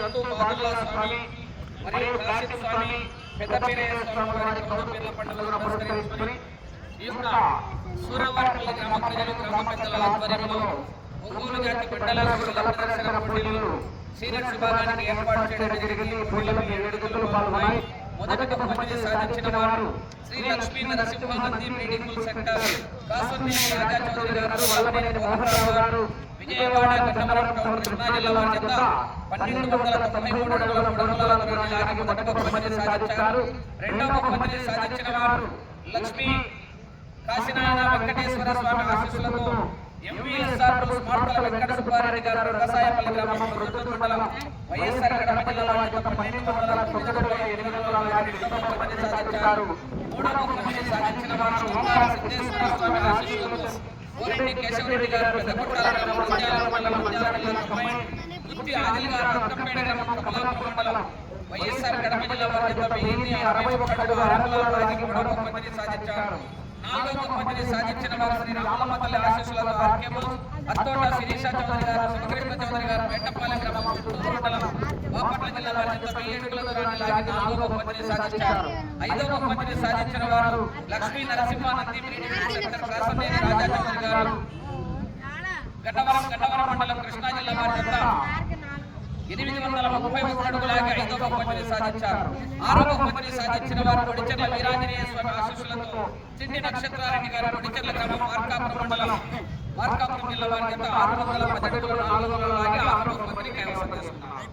రత్తు బాదుల్లా స్వామి మరియు కాశీ స్వామి పెద్దపీరయ్య స్వామి వారి కౌరపేర్ల పండుగను పురస్కరించుకొని ఈ యొక్క సూరవారిపల్లి గ్రామ ప్రజలు గ్రామ పెద్దల ఆధ్వర్యంలో ఒంగోలు జాతి మండల ప్రదర్శన పోటీలు సీనియర్స్ విభాగానికి ఏర్పాటు చేయడం జరిగింది. పోటీలలో 7 జతలు పాల్గొన్నాయి. మొదటి బహుమతి సాధించిన వారు శ్రీ లక్ష్మీ నరసింహానంది మీడికల్ సెంటర్ కాసునేని రాజా చౌదరి గారు, వల్లనేని మోహనరావు గారు, విజయవాడ గన్నవరం టౌన్ కృష్ణా జిల్లా వారి చేత 1293 అడుగుల 3 అంగుళాల లాగి మొదటి బహుమతి సాధించారు. రెండవ బహుమతిని సాధించిన వారు లక్ష్మీ కాశీనారాయణ వెంకటేశ్వర స్వామి ఆశీస్సులతో ఎంవీఎస్ఆర్ స్మార్తల వెంకట సుబ్బారెడ్డి గారు, వ్యవసాయపల్లి గ్రామం, రుద్రూరు మండలం, వైఎస్ఆర్ కడప జిల్లా వారి యొక్క 1298 బహుమతి సాధించారు. మూడవ బహుమతి సాధించిన వారు ఓంకార సిద్ధేశ్వర స్వామి ఆశీస్సులతో కోరెడ్డి కేశవరెడ్డి గారు, పెద్దకొట్టాల గ్రామం, నంద్యాల మండలం, నంద్యాల జిల్లా కంబైన్, గుత్తి ఆదిల్ గారు, అక్కంపేట గ్రామం, కమలాపూర్ మండలం, వైఎస్ఆర్ కడప జిల్లా వారి యొక్క 1061 అడుగుల 6 అంగుళాల లాగి మూడవ బహుమతిని సాధించారు. నాలుగవ బహుమతిని సాధించిన వారు శ్రీ రామమ్మ తల్లి ఆశీస్సులతో ఆర్కేబుల్ అత్తోట శిరీష చౌదరి గారు, శివకృష్ణ చౌదరి గారు, మేటపాలెం గ్రామం, పుత్తూరు మండలం, బాపట్ల జిల్లా వారి యొక్క 1000 అడుగుల దూరాన్ని లాగి నాలుగవ బహుమతిని సాధించారు. ఐదవ బహుమతిని సాధించిన వారు లక్ష్మీ నరసింహానంది మీడికల్ సెంటర్ కాసునేని రాజా చౌదరి గారు, గన్నవరం మండలం, కృష్ణా జిల్లా వారి యొక్క 831 అడుగుల లాగి ఐదవ బహుమతిని సాధించారు. ఆరవ బహుమతిని సాధించిన వారు కొడిచెర్ల వీరాంజనేయ స్వామి ఆశీస్సులతో చిండి నక్షత్రారెడ్డి గారు, కొడిచెర్ల గ్రామం, మార్కాపురం మండలం, మార్కాపురం జిల్లా వారి యొక్క 610 అడుగుల 4 అంగుళాల లాగి ఆరవ బహుమతిని కైవసం చేసుకున్నారు.